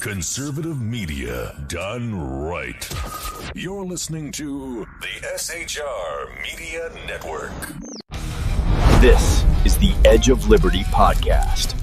Conservative media done right. You're listening to the SHR Media Network. This is the Edge of Liberty podcast.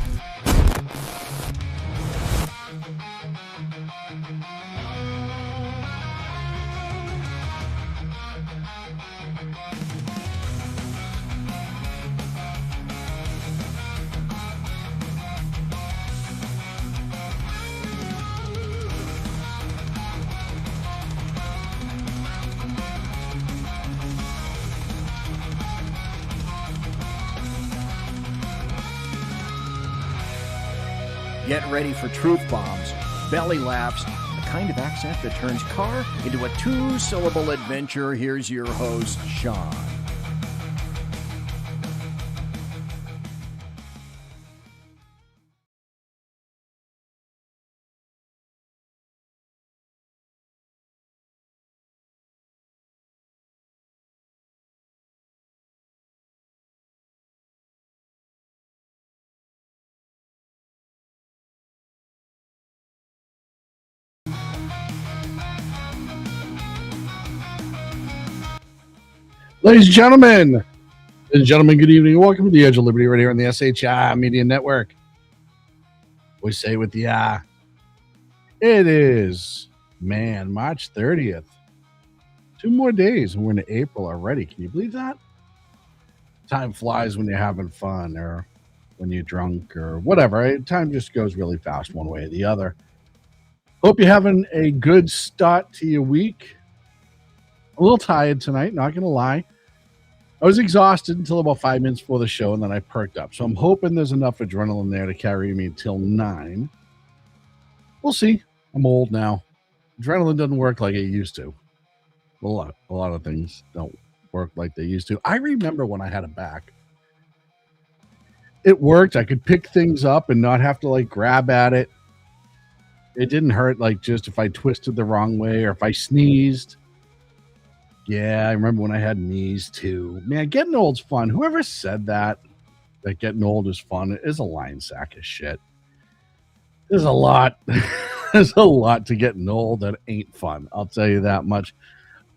Get ready for truth bombs, belly laughs, the kind of accent that turns car into a two-syllable adventure. Here's your host, Shaun. Ladies and gentlemen, good evening. Welcome to the Edge of Liberty right here on the SHR Media Network. We say with the it is, March 30th. 2 more days and we're into April already. Can you believe that? Time flies when you're having fun or when you're drunk or whatever. Time just goes really fast one way or the other. Hope you're having a good start to your week. A little tired tonight, not going to lie. I was exhausted until about 5 minutes before the show, and then I perked up. So I'm hoping there's enough adrenaline there to carry me until 9. We'll see. I'm old now. Adrenaline doesn't work like it used to. A lot of things don't work like they used to. I remember when I had a back. It worked. I could pick things up and not have to like grab at it. It didn't hurt like just if I twisted the wrong way or if I sneezed. Yeah, I remember when I had knees too. Man, getting old's fun. Whoever said that getting old is fun is a lying sack of shit. There's a lot. There's a lot to getting old that ain't fun. I'll tell you that much.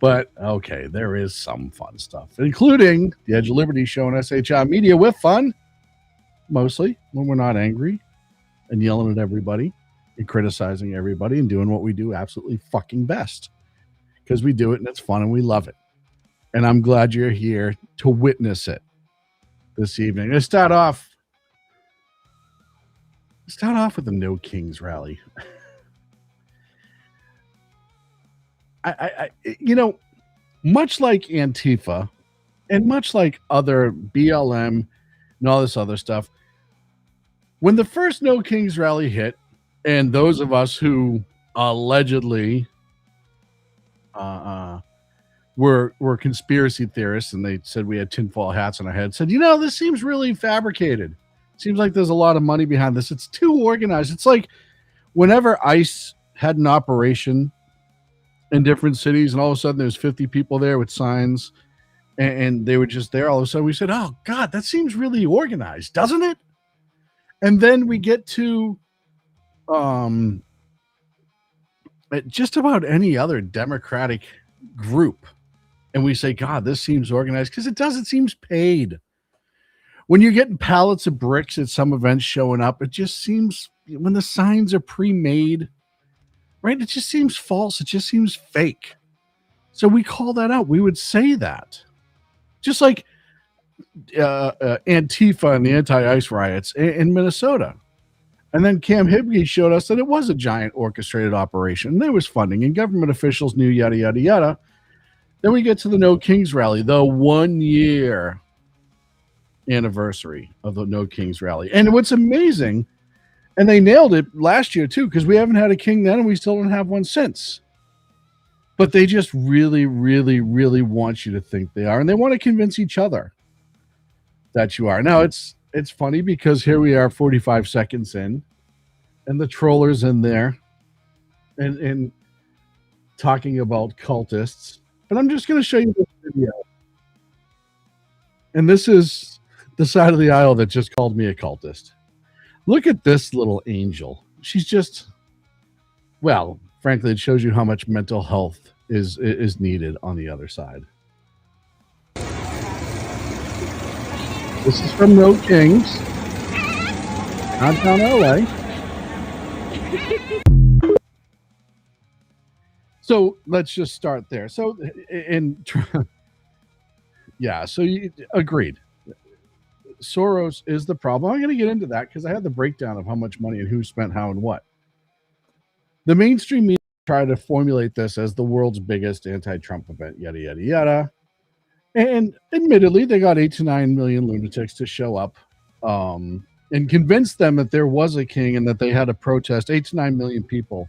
But okay, there is some fun stuff, including the Edge of Liberty show on SHR Media with fun, mostly when we're not angry and yelling at everybody and criticizing everybody and doing what we do absolutely fucking best. Because we do it and it's fun and we love it. And I'm glad you're here to witness it this evening. Let's start off with the No Kings rally. I much like Antifa and much like other BLM and all this other stuff, when the first No Kings rally hit, and those of us who allegedly were conspiracy theorists and they said we had tinfoil hats on our head, said, this seems really fabricated. Seems like there's a lot of money behind this. It's too organized. It's like whenever ICE had an operation in different cities and all of a sudden there's 50 people there with signs and they were just there. All of a sudden we said, oh God, that seems really organized, doesn't it? And then we get to just about any other Democratic group. And we say, God, this seems organized because it does. It seems paid. When you're getting pallets of bricks at some events showing up, it just seems, when the signs are pre-made, right? It just seems false. It just seems fake. So we call that out. We would say that. Just like Antifa and the anti-ICE riots in Minnesota. And then Cam Hibge showed us that it was a giant orchestrated operation. There was funding and government officials knew yada, yada, yada. Then we get to the No Kings rally, the 1 year anniversary of the No Kings rally. And what's amazing, and they nailed it last year too, because we haven't had a king then and we still don't have one since. But they just really, really, really want you to think they are. And they want to convince each other that you are. Now, it's funny because here we are 45 seconds in and the troller's in there and talking about cultists. But I'm just going to show you this video. And this is the side of the aisle that just called me a cultist. Look at this little angel. She's just Well, frankly, it shows you how much mental health is needed on the other side. This is from No Kings, downtown LA. So let's just start there. So, so you agreed. Soros is the problem. I'm going to get into that because I had the breakdown of how much money and who spent how and what. The mainstream media tried to formulate this as the world's biggest anti-Trump event, yada, yada, yada. And admittedly, they got 8 to 9 million lunatics to show up and convince them that there was a king and that they had a protest. 8 to 9 million people.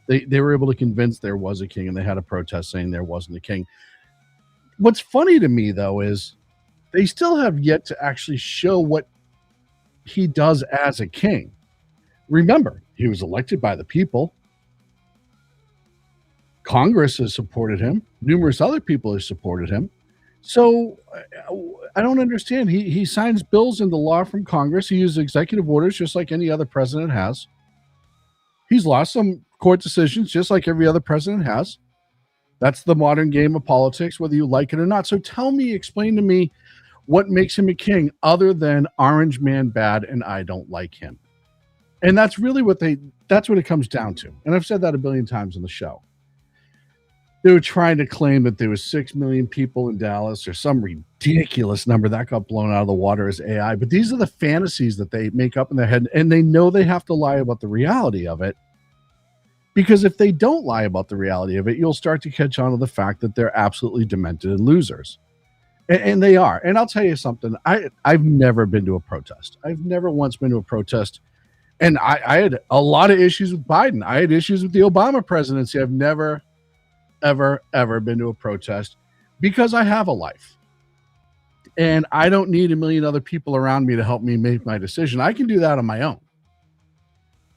They were able to convince there was a king and they had a protest saying there wasn't a king. What's funny to me, though, is they still have yet to actually show what he does as a king. Remember, he was elected by the people. Congress has supported him. Numerous other people have supported him. So I don't understand. He signs bills into law from Congress. He uses executive orders just like any other president has. He's lost some court decisions just like every other president has. That's the modern game of politics, whether you like it or not. So explain to me what makes him a king other than Orange Man bad and I don't like him. And that's really that's what it comes down to. And I've said that a billion times on the show. They were trying to claim that there was 6 million people in Dallas or some ridiculous number that got blown out of the water as AI. But these are the fantasies that they make up in their head. And they know they have to lie about the reality of it. Because if they don't lie about the reality of it, you'll start to catch on to the fact that they're absolutely demented and losers. And they are. And I'll tell you something. I've never been to a protest. I've never once been to a protest. And I had a lot of issues with Biden. I had issues with the Obama presidency. I've never, ever been to a protest because I have a life. And I don't need a million other people around me to help me make my decision. I can do that on my own.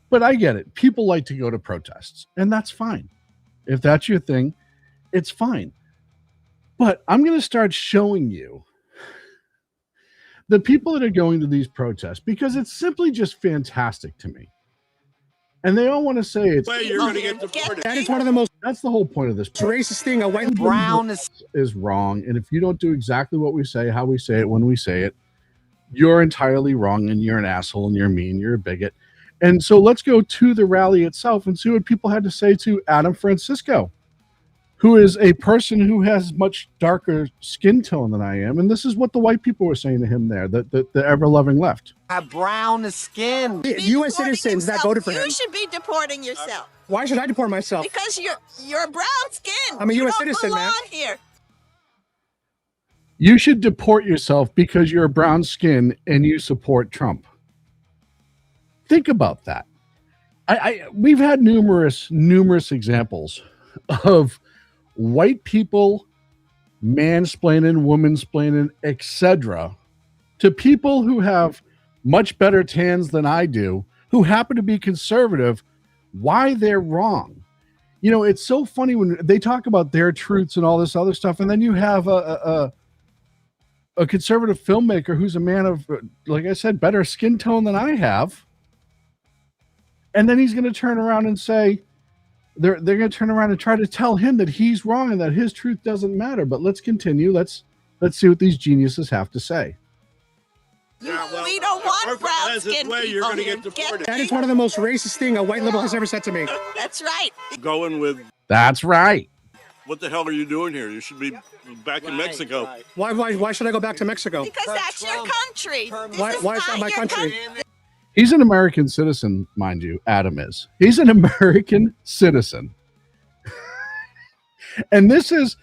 But I get it. People like to go to protests, and that's fine. If that's your thing, it's fine. But I'm going to start showing you the people that are going to these protests because it's simply just fantastic to me. And they all want to say it's you're going to get deported. That is one of the most that's the whole point of this racist thing. A white brown is wrong. And if you don't do exactly what we say, how we say it, when we say it, you're entirely wrong and you're an asshole and you're mean, you're a bigot. And so let's go to the rally itself and see what people had to say to Adam Francisco, who is a person who has much darker skin tone than I am. And this is what the white people were saying to him there, the ever-loving left. Have brown skin. U.S. citizens that voted for him. You should be deporting yourself. Why should I deport myself? Because you're brown skin. I'm a U.S. citizen, man. Here. You should deport yourself because you're a brown skin and you support Trump. Think about that. We've had numerous examples of white people mansplaining, womansplaining, etc. to people who have much better tans than I do, who happen to be conservative, why they're wrong. You know, it's so funny when they talk about their truths and all this other stuff, and then you have a conservative filmmaker who's a man of, like I said, better skin tone than I have. And then he's going to turn around and say, they're going to turn around and try to tell him that he's wrong and that his truth doesn't matter. But let's continue. Let's see what these geniuses have to say. We don't want brown skin people. You're going to get deported. That is one of the most racist thing a white liberal has ever said to me. That's right. Going with, That's right. what the hell are you doing here? You should be back in Mexico. Right. Why should I go back to Mexico? Because that's your country. Why is that my country? He's an American citizen, mind you. Adam is. He's an American citizen. And this is,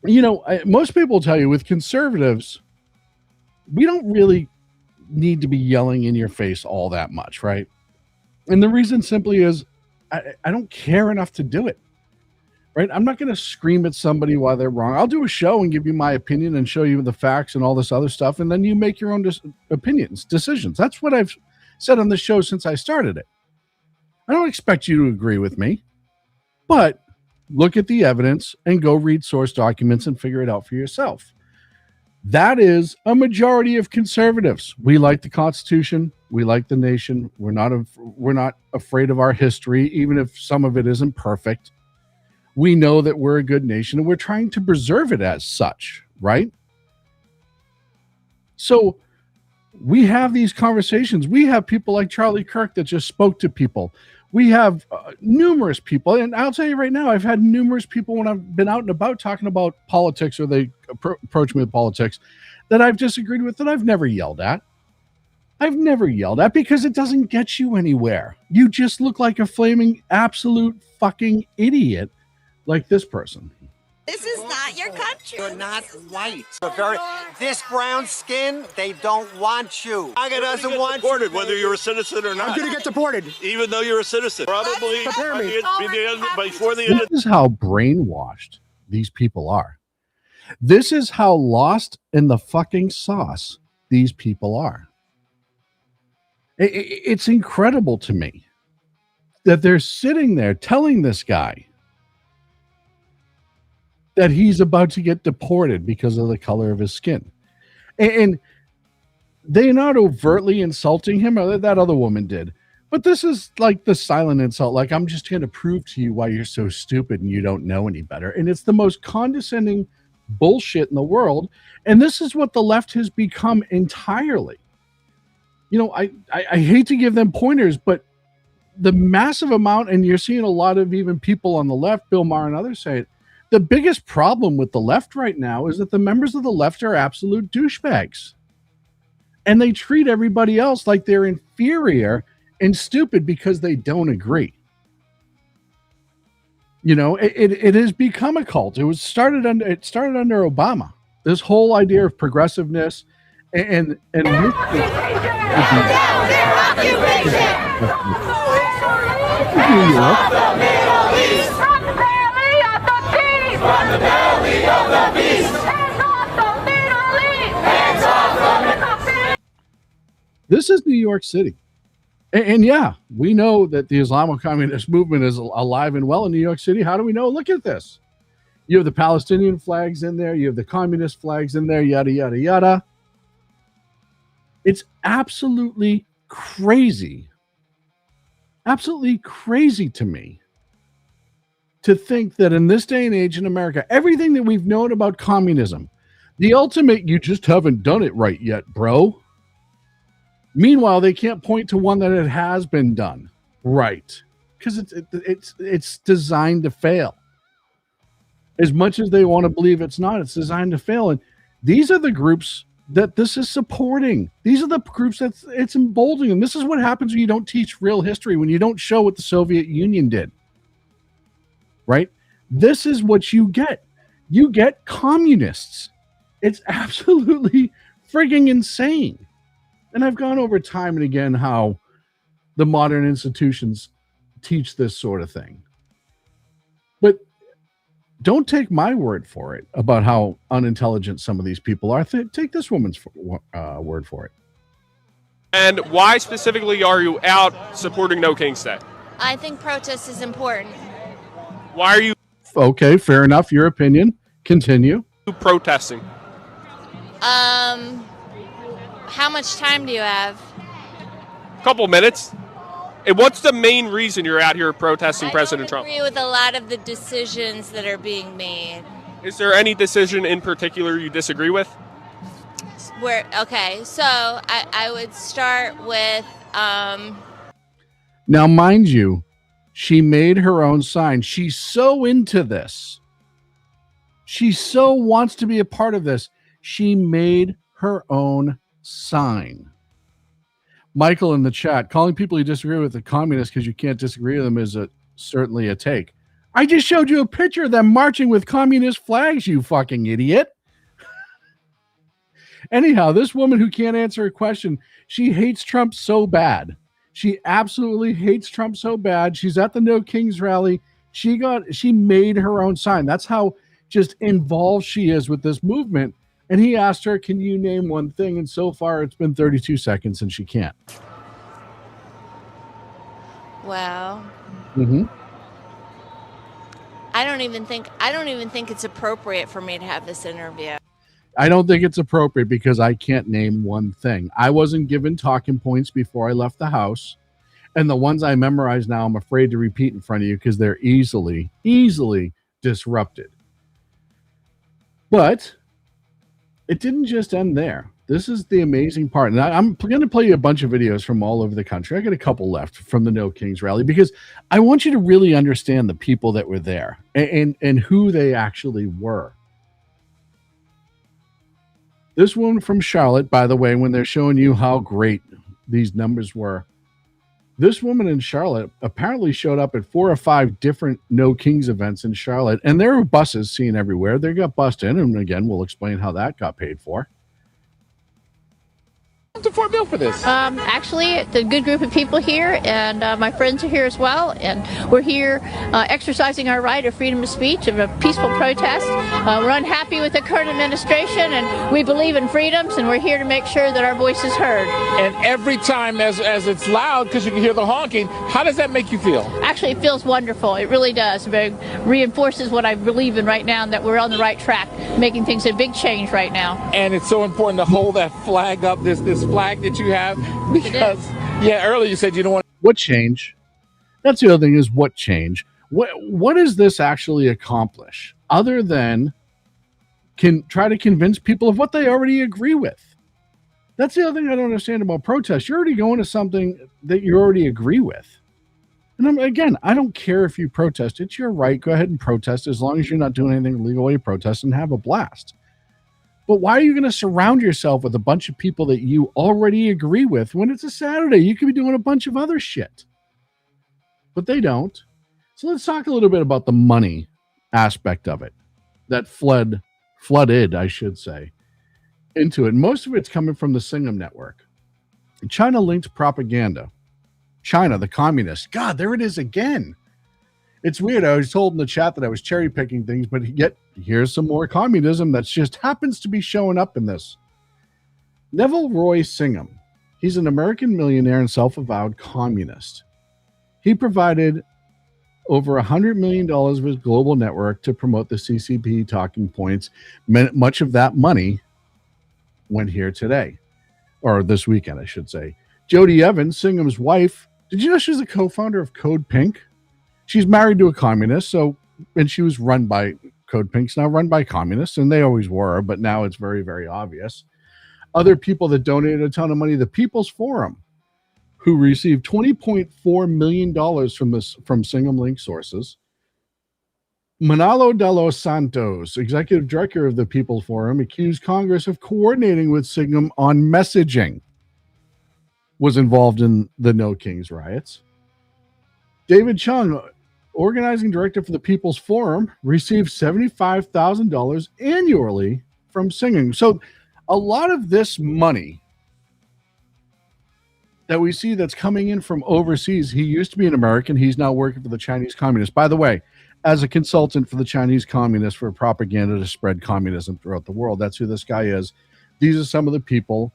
you know, most people tell you with conservatives, we don't really need to be yelling in your face all that much, right? And the reason simply is I don't care enough to do it, right? I'm not going to scream at somebody while they're wrong. I'll do a show and give you my opinion and show you the facts and all this other stuff, and then you make your own decisions. That's what I've said on this show since I started it. I don't expect you to agree with me, but look at the evidence and go read source documents and figure it out for yourself. That is a majority of conservatives. We like the Constitution. We like the nation. We're not afraid of our history, even if some of it isn't perfect. We know that we're a good nation, and we're trying to preserve it as such, right? So we have these conversations. We have people like Charlie Kirk that just spoke to people. We have numerous people, and I'll tell you right now, I've had numerous people when I've been out and about talking about politics, or they approach me with politics, that I've disagreed with, that I've never yelled at. I've never yelled at, because it doesn't get you anywhere. You just look like a flaming absolute fucking idiot like this person. This is not your country. You're not white. This brown skin, they don't want you. MAGA doesn't want you. Deported, whether you're a citizen or not. I'm gonna get deported. Even though you're a citizen. Probably Prepare me. before the end. This is how brainwashed these people are. This is how lost in the fucking sauce these people are. It's incredible to me that they're sitting there telling this guy that he's about to get deported because of the color of his skin. And they're not overtly insulting him, or that other woman did. But this is like the silent insult. Like, I'm just going to prove to you why you're so stupid and you don't know any better. And it's the most condescending bullshit in the world. And this is what the left has become entirely. You know, I hate to give them pointers, but the massive amount, and you're seeing a lot of even people on the left, Bill Maher and others say it, the biggest problem with the left right now is that the members of the left are absolute douchebags. And they treat everybody else like they're inferior and stupid because they don't agree. You know, it has become a cult. It started under Obama. This whole idea of progressiveness and From the belly of the beast. Hands off the Middle East. Hands off the Middle East. This is New York City. And yeah, we know that the Islamo-communist movement is alive and well in New York City. How do we know? Look at this. You have the Palestinian flags in there. You have the communist flags in there, yada, yada, yada. It's absolutely crazy. Absolutely crazy to me to think that in this day and age in America, everything that we've known about communism, the ultimate, you just haven't done it right yet, bro. Meanwhile, they can't point to one that it has been done right, because it's designed to fail. As much as they want to believe it's not, it's designed to fail. And these are the groups that this is supporting. These are the groups that it's emboldening. And this is what happens when you don't teach real history, when you don't show what the Soviet Union did. Right? This is what you get. You get communists. It's absolutely frigging insane. And I've gone over time and again how the modern institutions teach this sort of thing. But don't take my word for it about how unintelligent some of these people are. Take this woman's word for it. And why specifically are you out supporting No King's Day? I think protest is important. Why are you... Okay, fair enough. Your opinion. Continue. Protesting. How much time do you have? A couple minutes. And what's the main reason you're out here protesting President Trump? I agree with a lot of the decisions that are being made. Is there any decision in particular you disagree with? Okay, so I would start with... Now, mind you, she made her own sign. She's so into this. She so wants to be a part of this. She made her own sign. Michael in the chat, calling people you disagree with the communists because you can't disagree with them is certainly a take. I just showed you a picture of them marching with communist flags, you fucking idiot. Anyhow, this woman who can't answer a question, she hates Trump so bad. She absolutely hates Trump so bad. She's at the No Kings rally. She made her own sign. That's how just involved she is with this movement. And he asked her, can you name one thing? And so far it's been 32 seconds and she can't. Well, Mm-hmm. I don't even think it's appropriate for me to have this interview. I don't think it's appropriate because I can't name one thing. I wasn't given talking points before I left the house. And the ones I memorize now, I'm afraid to repeat in front of you because they're easily disrupted. But it didn't just end there. This is the amazing part. And I'm going to play you a bunch of videos from all over the country. I got a couple left from the No Kings rally because I want you to really understand the people that were there and who they actually were. This woman from Charlotte, by the way, when they're showing you how great these numbers were, this woman in Charlotte apparently showed up at 4 or 5 different No Kings events in Charlotte, and there were buses seen everywhere. They got bussed in, and again, we'll explain how that got paid for. The $4 bill for this? Actually, it's a good group of people here, and my friends are here as well, and we're here exercising our right of freedom of speech, of a peaceful protest. We're unhappy with the current administration, and we believe in freedoms, and we're here to make sure that our voice is heard. And every time as it's loud, because you can hear the honking, how does that make you feel? Actually, it feels wonderful. It really does. It reinforces what I believe in right now, and that we're on the right track, making things a big change right now. And it's so important to hold that flag up, this flag that you have, because earlier you said you don't want what change. That's the other thing, is what change. What does this actually accomplish other than try to convince people of what they already agree with? That's the other thing I don't understand about protests. You're already going to something that you already agree with. And again, I don't care if you protest. It's your right. Go ahead and protest as long as you're not doing anything illegal while you protest, and have a blast. But why are you going to surround yourself with a bunch of people that you already agree with when it's a Saturday? You could be doing a bunch of other shit. But they don't. So let's talk a little bit about the money aspect of it that flooded, I should say, into it. Most of it's coming from the Singham network. China-linked propaganda. China, the communist. God, there it is again. It's weird. I was told in the chat that I was cherry picking things, but yet here's some more communism that just happens to be showing up in this. Neville Roy Singham. He's an American millionaire and self-avowed communist. He provided over $100 million of his global network to promote the CCP talking points. Much of that money went here today, or this weekend, I should say. Jody Evans, Singham's wife. Did you know she's a co-founder of Code Pink? She's married to a communist, and she was run by Code Pink's now run by communists, and they always were, but now it's very, very obvious. Other people that donated a ton of money, the People's Forum, who received $20.4 million from Singham Link sources. Manalo de los Santos, executive director of the People's Forum, accused Congress of coordinating with Singham on messaging, was involved in the No Kings riots. David Chung, organizing director for the People's Forum, received $75,000 annually from Singham. So a lot of this money that we see that's coming in from overseas, he used to be an American. He's now working for the Chinese Communists. By the way, as a consultant for the Chinese Communists for propaganda to spread communism throughout the world. That's who this guy is. These are some of the people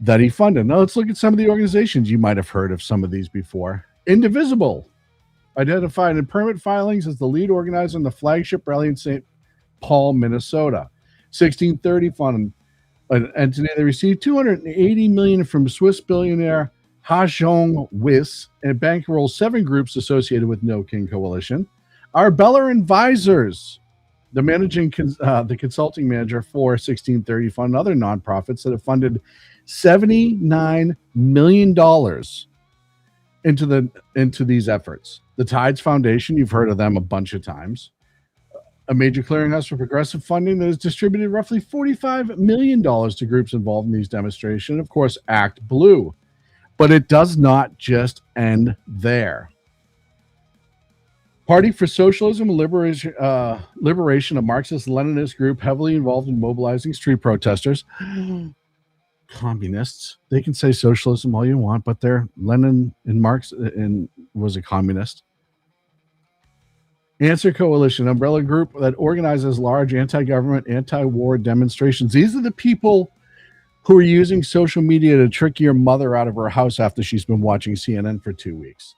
that he funded. Now let's look at some of the organizations. You might have heard of some of these before. Indivisible, identified in permit filings as the lead organizer in the flagship rally in St. Paul, Minnesota. 1630 Fund, an entity that received $280 million from Swiss billionaire Ha-Jong Wiss and bankroll 7 groups associated with No King Coalition. Arbella Advisors, the consulting manager for 1630 Fund and other nonprofits that have funded $79 million into these efforts. The Tides Foundation, you've heard of them a bunch of times. A major clearinghouse for progressive funding that has distributed roughly $45 million to groups involved in these demonstrations. Of course, Act Blue. But it does not just end there. Party for Socialism and Liberation, a Marxist-Leninist group heavily involved in mobilizing street protesters. Communists. They can say socialism all you want, but they're Lenin and Marx was a communist. Answer Coalition, umbrella group that organizes large anti-government, anti-war demonstrations. These are the people who are using social media to trick your mother out of her house after she's been watching CNN for 2 weeks.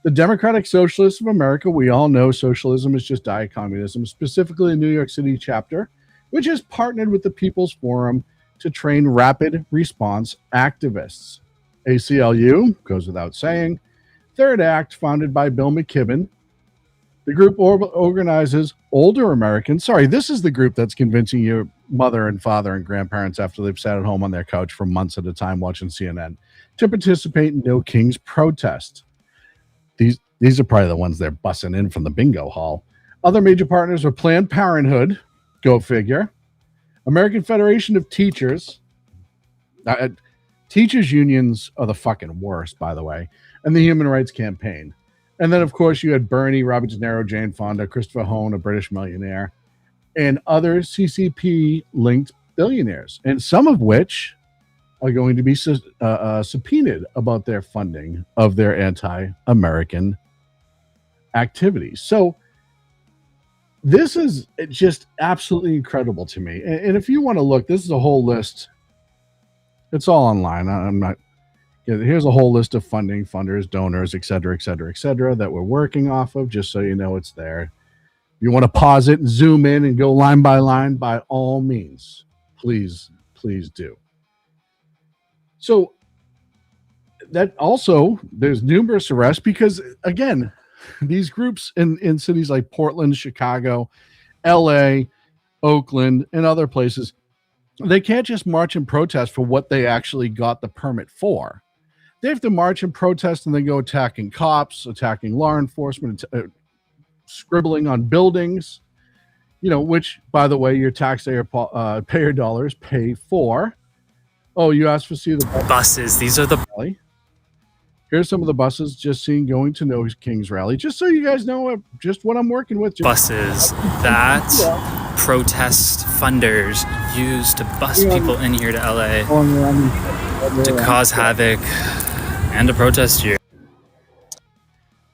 The Democratic Socialists of America, we all know socialism is just diet communism, specifically the New York City chapter, which has partnered with the People's Forum to train rapid response activists. ACLU, goes without saying, Third Act, founded by Bill McKibben. The group organizes older Americans. Sorry, this is the group that's convincing your mother and father and grandparents after they've sat at home on their couch for months at a time watching CNN to participate in No Kings protest. These are probably the ones they're bussing in from the bingo hall. Other major partners are Planned Parenthood, go figure, American Federation of Teachers. Teachers unions are the fucking worst, by the way, and the Human Rights Campaign. And then, of course, you had Bernie, Robert De Niro, Jane Fonda, Christopher Hone, a British millionaire, and other CCP-linked billionaires, and some of which are going to be subpoenaed about their funding of their anti-American activities. So this is just absolutely incredible to me. And if you want to look, this is a whole list. It's all online. I'm not. Here's a whole list of funding, funders, donors, et cetera, that we're working off of, just so you know it's there. You want to pause it and zoom in and go line by line, by all means, please do. So that also, there's numerous arrests because, again, these groups in cities like Portland, Chicago, LA, Oakland, and other places, they can't just march and protest for what they actually got the permit for. They have to march and protest and then go attacking cops, attacking law enforcement, scribbling on buildings, which, by the way, your taxpayer payer dollars pay for. Oh, you asked to see the buses. These are the... Here's some of the buses just seen going to No Kings rally, just so you guys know just what I'm working with. Buses that protest funders use to bus people in here to LA to cause havoc and to protest here.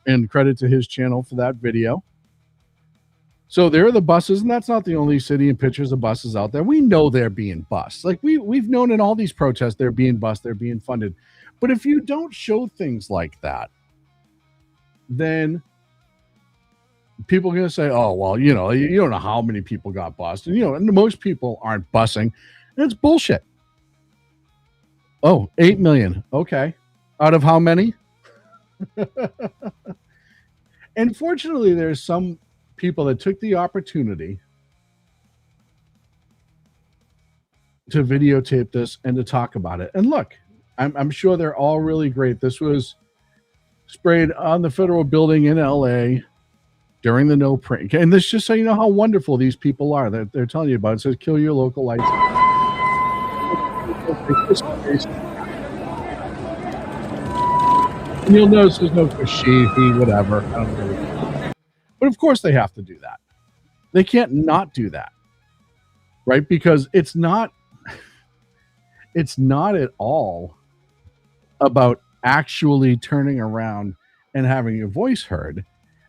And credit to his channel for that video. So there are the buses, and that's not the only city and pictures of buses out there. We know they're being bussed. Like we've known in all these protests, they're being bussed, they're being funded. But if you don't show things like that, then people are going to say, oh, well, you don't know how many people got bussed. And, most people aren't bussing. And it's bullshit. Oh, 8 million. Okay. Out of how many? And fortunately, there's some people that took the opportunity to videotape this and to talk about it. And look, I'm sure they're all really great. This was sprayed on the federal building in LA during the no print. And this just so you know how wonderful these people are that they're telling you about. It says, kill your local lights. And you'll notice there's no Kashifi, whatever. I don't know. But of course they have to do that. They can't not do that. Right? Because it's not at all about actually turning around and having your voice heard.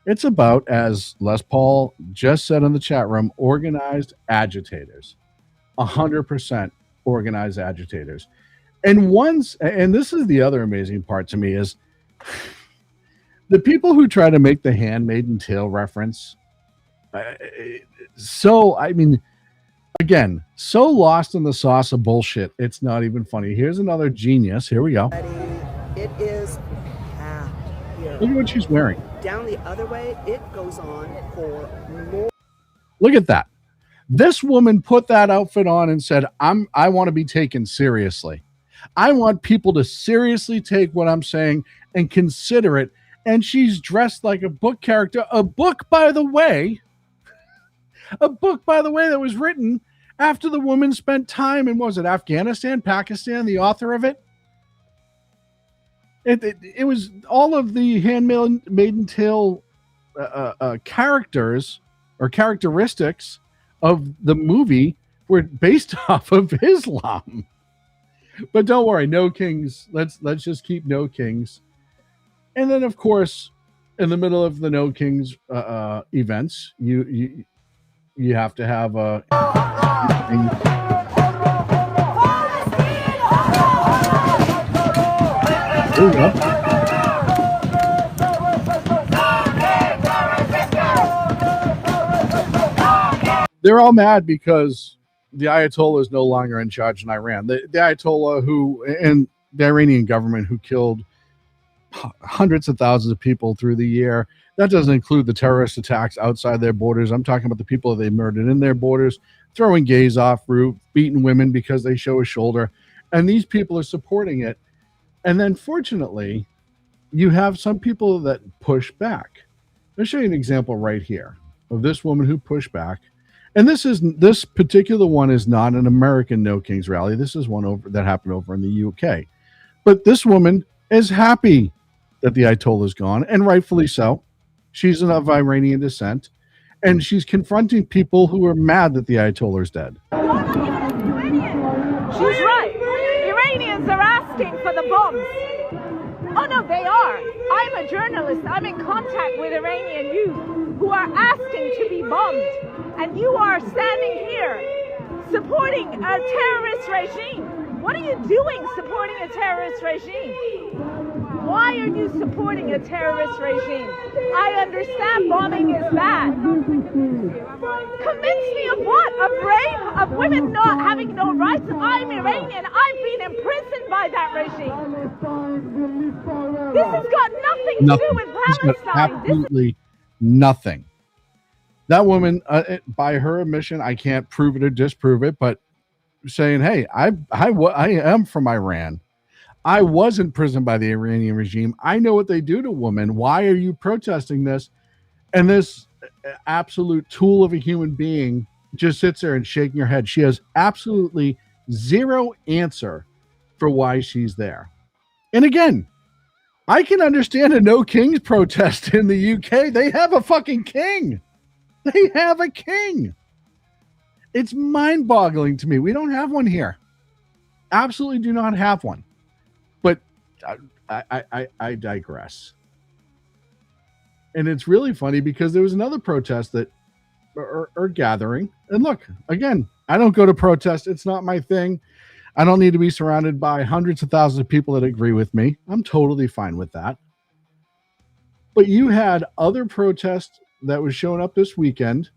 It's about, as Les Paul just said in the chat room, organized agitators. 100% organized agitators. And this is the other amazing part to me, is the people who try to make the Handmaid's Tale reference. Again, so lost in the sauce of bullshit, it's not even funny. Here's another genius. Here we go. It is packed here. Look at what she's wearing. Down the other way, it goes on for more. Look at that. This woman put that outfit on and said, I want to be taken seriously. I want people to seriously take what I'm saying and consider it. And she's dressed like a book character. A book, by the way, that was written after the woman spent time in, what was it, Afghanistan, Pakistan, the author of it? It was all of the Handmaid's Tale characters or characteristics of the movie were based off of Islam. But don't worry, no kings. Let's just keep no kings. And then, of course, in the middle of the no kings events, you have to have a. There we go. They're all mad because the Ayatollah is no longer in charge in Iran. The Ayatollah and the Iranian government who killed hundreds of thousands of people through the year. That doesn't include the terrorist attacks outside their borders. I'm talking about the people that they murdered in their borders, throwing gays off roof, beating women because they show a shoulder. And these people are supporting it. And then fortunately, you have some people that push back. I'll show you an example right here of this woman who pushed back. And this particular one is not an American No Kings rally. This is one that happened over in the UK. But this woman is happy that the Ayatollah is gone, and rightfully so. She's of Iranian descent, and she's confronting people who are mad that the Ayatollah is dead. She's right. Iranians are asking for the bombs. Oh no, they are. I'm a journalist. I'm in contact with Iranian youth who are asking to be bombed. And you are standing here supporting a terrorist regime. What are you doing supporting a terrorist regime? Why are you supporting a terrorist regime? I understand bombing is bad. Convince me of what? Of rape? Of women not having no rights? I'm Iranian. I've been imprisoned by that regime. This has got nothing to do with Palestine. Absolutely nothing. That woman, by her admission, I can't prove it or disprove it, but saying, hey, I am from Iran. I was imprisoned by the Iranian regime. I know what they do to women. Why are you protesting this? And this absolute tool of a human being just sits there and shaking her head. She has absolutely zero answer for why she's there. And again, I can understand a No Kings protest in the UK. They have a fucking king. They have a king. It's mind-boggling to me. We don't have one here. Absolutely do not have one. But I digress. And it's really funny because there was another protest that or gathering. And look, again, I don't go to protest. It's not my thing. I don't need to be surrounded by hundreds of thousands of people that agree with me. I'm totally fine with that. But you had other protests that was showing up this weekend.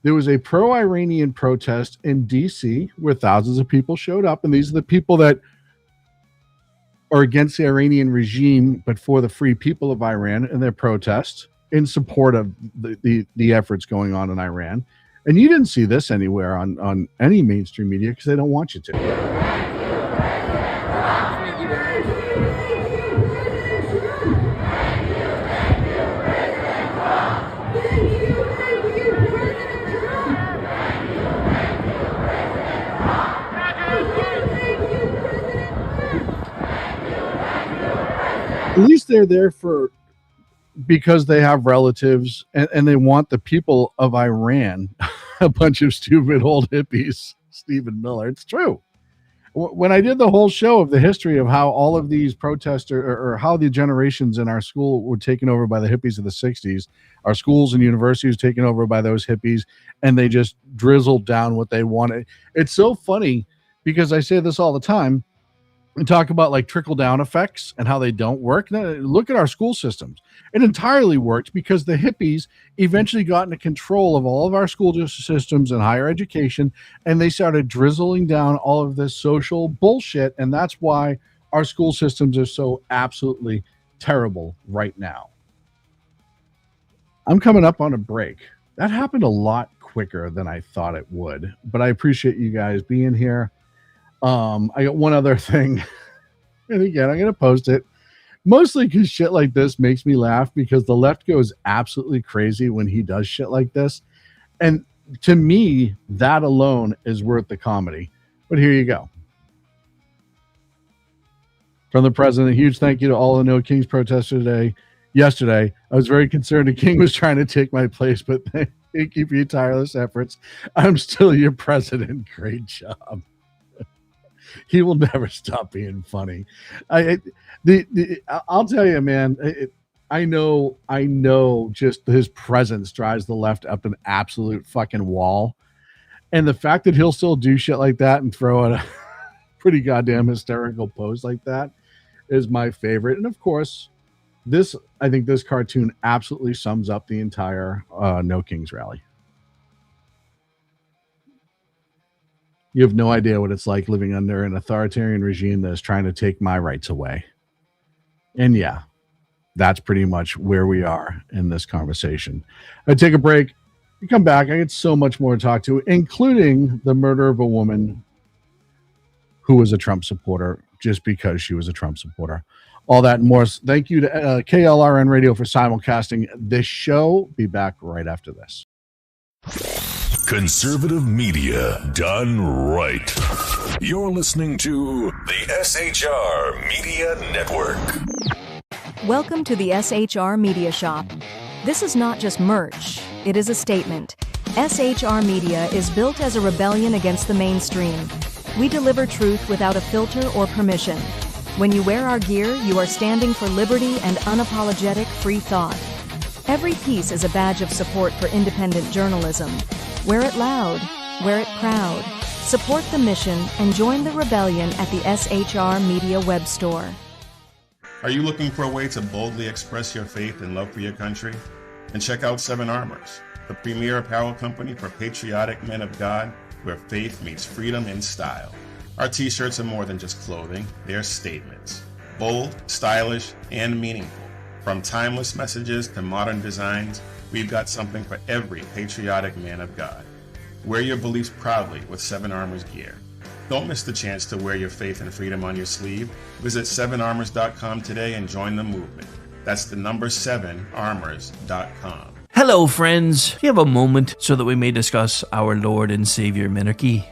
There was a pro-Iranian protest in D.C. where thousands of people showed up. And these are the people that are against the Iranian regime, but for the free people of Iran and their protests in support of the efforts going on in Iran. And you didn't see this anywhere on any mainstream media because they don't want you to. At least they're there because they have relatives and they want the people of Iran, a bunch of stupid old hippies, Stephen Miller. It's true. When I did the whole show of the history of how all of these protesters or how the generations in our school were taken over by the hippies of the 60s, our schools and universities taken over by those hippies, and they just drizzled down what they wanted. It's so funny because I say this all the time. And talk about like trickle down effects and how they don't work. Now, look at our school systems. It entirely worked because the hippies eventually got into control of all of our school systems and higher education, and they started drizzling down all of this social bullshit. And that's why our school systems are so absolutely terrible right now. I'm coming up on a break. That happened a lot quicker than I thought it would, but I appreciate you guys being here. I got one other thing, and again, I'm going to post it mostly because shit like this makes me laugh because the left goes absolutely crazy when he does shit like this. And to me, that alone is worth the comedy. But here you go. From the president, a huge thank you to all the No Kings protesters yesterday. I was very concerned a king was trying to take my place, but thank you for your tireless efforts. I'm still your president. Great job. He will never stop being funny. I'll tell you, man. I know. Just his presence drives the left up an absolute fucking wall, and the fact that he'll still do shit like that and throw out a pretty goddamn hysterical pose like that is my favorite. And of course, I think this cartoon absolutely sums up the entire No Kings rally. You have no idea what it's like living under an authoritarian regime that is trying to take my rights away. And yeah, that's pretty much where we are in this conversation. I take a break. You come back. I get so much more to talk to, including the murder of a woman who was a Trump supporter just because she was a Trump supporter. All that and more. Thank you to KLRN Radio for simulcasting this show. Be back right after this. Conservative media done right. You're listening to the SHR Media Network. Welcome to the SHR Media Shop. This is not just merch, it is a statement. SHR Media is built as a rebellion against the mainstream. We deliver truth without a filter or permission. When you wear our gear, you are standing for liberty and unapologetic free thought. Every piece is a badge of support for independent journalism. Wear it loud, wear it proud. Support the mission and join the rebellion at the SHR Media web store. Are you looking for a way to boldly express your faith and love for your country? And check out 7 Armors, the premier apparel company for patriotic men of God, where faith meets freedom in style. Our t-shirts are more than just clothing, they're statements. Bold, stylish, and meaningful. From timeless messages to modern designs, we've got something for every patriotic man of God. Wear your beliefs proudly with 7 Armors gear. Don't miss the chance to wear your faith and freedom on your sleeve. Visit 7armors.com today and join the movement. That's the number 7armors.com. Hello, friends. Do you have a moment so that we may discuss our Lord and Savior Minarchy?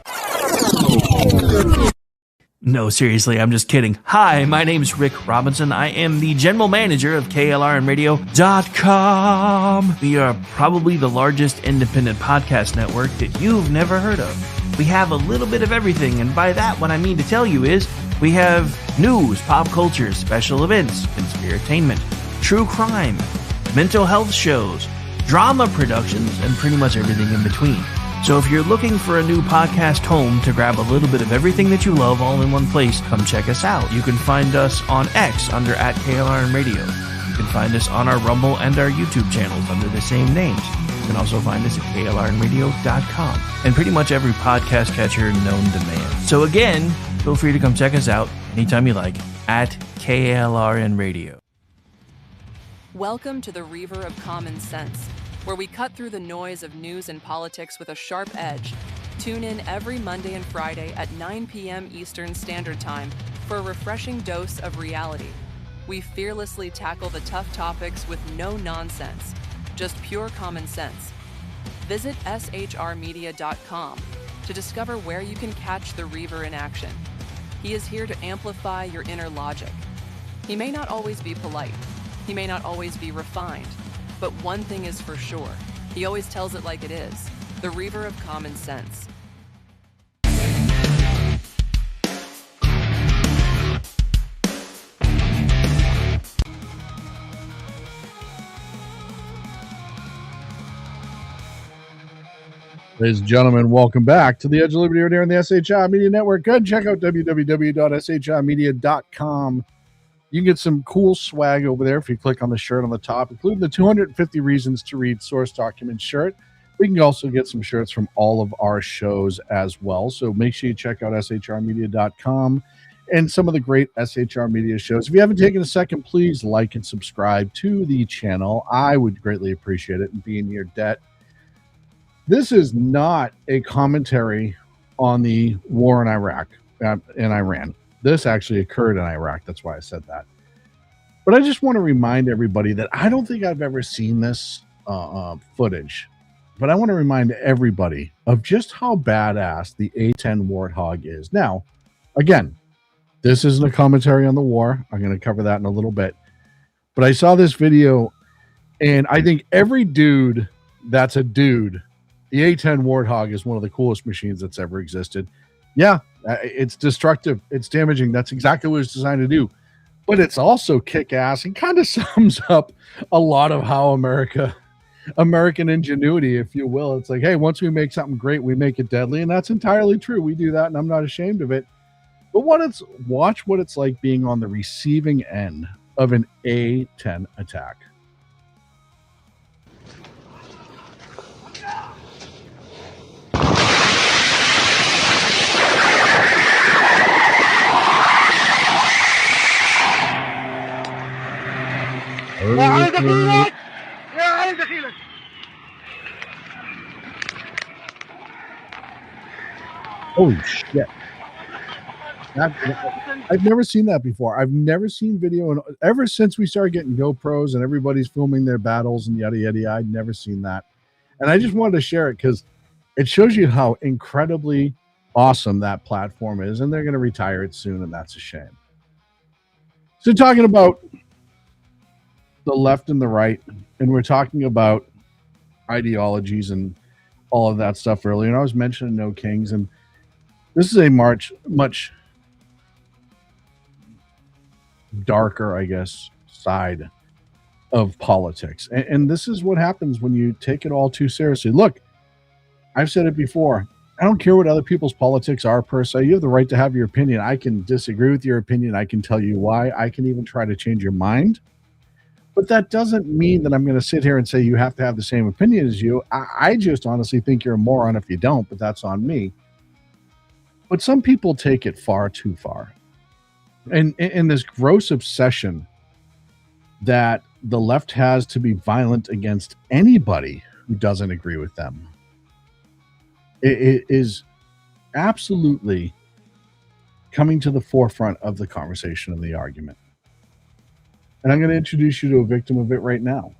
No, seriously, I'm just kidding. Hi, my name's Rick Robinson. I am the general manager of KLRNradio.com. We are probably the largest independent podcast network that you've never heard of. We have a little bit of everything, and by that, what I mean to tell you is we have news, pop culture, special events, conspiratainment, true crime, mental health shows, drama productions, and pretty much everything in between. So if you're looking for a new podcast home to grab a little bit of everything that you love all in one place, come check us out. You can find us on X under @KLRNradio. You can find us on our Rumble and our YouTube channels under the same names. You can also find us at KLRNradio.com and pretty much every podcast catcher known to man. So again, feel free to come check us out anytime you like at KLRNradio. Welcome to the Reaver of Common Sense, where we cut through the noise of news and politics with a sharp edge. Tune in every Monday and Friday at 9 p.m. Eastern Standard Time for a refreshing dose of reality. We fearlessly tackle the tough topics with no nonsense, just pure common sense. Visit shrmedia.com to discover where you can catch the Reaver in action. He is here to amplify your inner logic. He may not always be polite. He may not always be refined. But one thing is for sure, he always tells it like it is. The Reaver of Common Sense. Ladies and gentlemen, welcome back to the Edge of Liberty right here on the SHI Media Network. Go ahead and check out www.shimedia.com. You can get some cool swag over there if you click on the shirt on the top, including the 250 Reasons to Read Source Document shirt. We can also get some shirts from all of our shows as well. So make sure you check out shrmedia.com and some of the great SHR Media shows. If you haven't taken a second, please like and subscribe to the channel. I would greatly appreciate it and be in your debt. This is not a commentary on the war in Iraq and Iran. This actually occurred in Iraq. That's why I said that. But I just want to remind everybody that I don't think I've ever seen this footage. But I want to remind everybody of just how badass the A-10 Warthog is. Now, again, this isn't a commentary on the war. I'm going to cover that in a little bit. But I saw this video, and I think every dude that's a dude, the A-10 Warthog is one of the coolest machines that's ever existed. Yeah, it's destructive. It's damaging. That's exactly what it's designed to do. But it's also kick-ass and kind of sums up a lot of how American ingenuity, if you will. It's like, hey, once we make something great, we make it deadly. And that's entirely true. We do that, and I'm not ashamed of it. But watch what it's like being on the receiving end of an A-10 attack. Holy shit. I've never seen that before. I've never seen video, and ever since we started getting GoPros and everybody's filming their battles and yada yada yada, I'd never seen that. And I just wanted to share it because it shows you how incredibly awesome that platform is, and they're going to retire it soon, and that's a shame. So talking about the left and the right, and we're talking about ideologies and all of that stuff earlier, and I was mentioning No Kings, and this is a much darker, I guess, side of politics. And this is what happens when you take it all too seriously. Look, I've said it before. I don't care what other people's politics are per se. You have the right to have your opinion. I can disagree with your opinion. I can tell you why. I can even try to change your mind. But that doesn't mean that I'm going to sit here and say you have to have the same opinion as you. I just honestly think you're a moron if you don't, but that's on me. But some people take it far too far. And in this gross obsession that the left has to be violent against anybody who doesn't agree with them, it is absolutely coming to the forefront of the conversation and the argument. And I'm going to introduce you to a victim of it right now.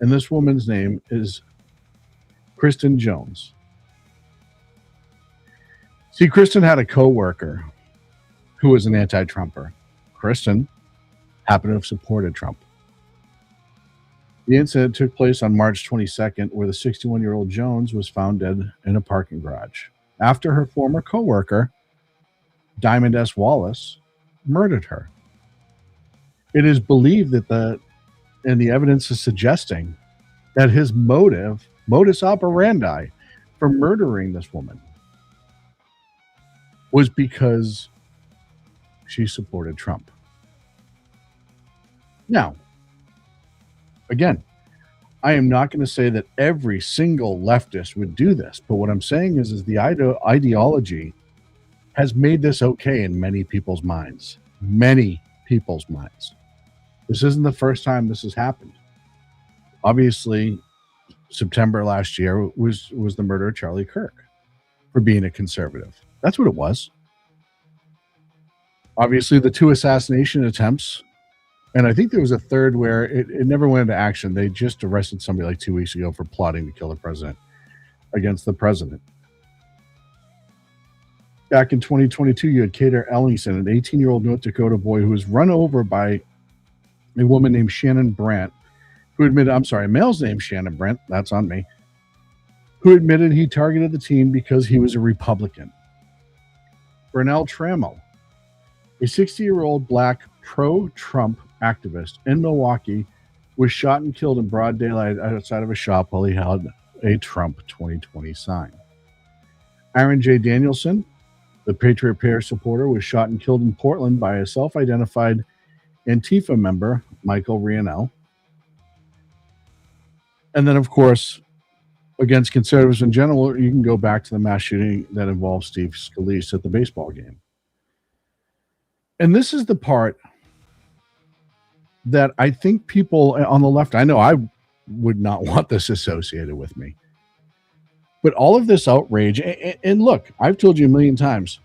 And this woman's name is Christin Jones. See, Christin had a co-worker who was an anti-Trumper. Christin happened to have supported Trump. The incident took place on March 22nd, where the 61-year-old Jones was found dead in a parking garage after her former co-worker, Diamond S. Wallace, murdered her. It is believed that the evidence is suggesting that his modus operandi for murdering this woman was because she supported Trump. Now, again, I am not going to say that every single leftist would do this, but what I'm saying is the ideology has made this okay in many people's minds. Many people's minds. This isn't the first time this has happened. Obviously, September last year was the murder of Charlie Kirk for being a conservative. That's what it was. Obviously, the 2 assassination attempts, and I think there was a third where it never went into action. They just arrested somebody like 2 weeks ago for plotting to kill the president against the president. Back in 2022, you had Kater Ellingson, an 18-year-old North Dakota boy who was run over by a woman named Shannon Brandt, who admitted, a male's named Shannon Brandt, that's on me, who admitted he targeted the teen because he was a Republican. Brunel Trammell, a 60-year-old black pro-Trump activist in Milwaukee, was shot and killed in broad daylight outside of a shop while he held a Trump 2020 sign. Aaron J. Danielson, the Patriot Prayer supporter, was shot and killed in Portland by a self-identified Antifa member, Michael Rianel. And then, of course, against conservatives in general, you can go back to the mass shooting that involved Steve Scalise at the baseball game. And this is the part that I think people on the left, I know I would not want this associated with me. But all of this outrage, and look, I've told you a million times,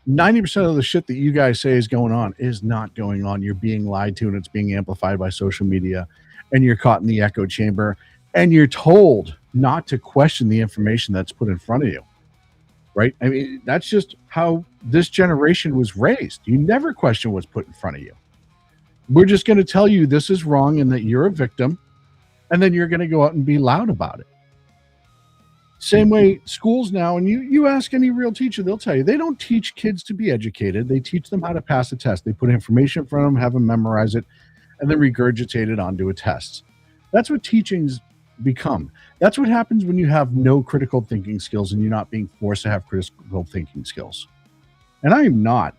90% of the shit that you guys say is going on is not going on. You're being lied to, and it's being amplified by social media, and you're caught in the echo chamber, and you're told not to question the information that's put in front of you, right? I mean, that's just how this generation was raised. You never question what's put in front of you. We're just going to tell you this is wrong and that you're a victim, and then you're going to go out and be loud about it. Same way schools now, and you ask any real teacher, they'll tell you, they don't teach kids to be educated. They teach them how to pass a test. They put information in front of them, have them memorize it, and then regurgitate it onto a test. That's what teaching's become. That's what happens when you have no critical thinking skills and you're not being forced to have critical thinking skills. And I am not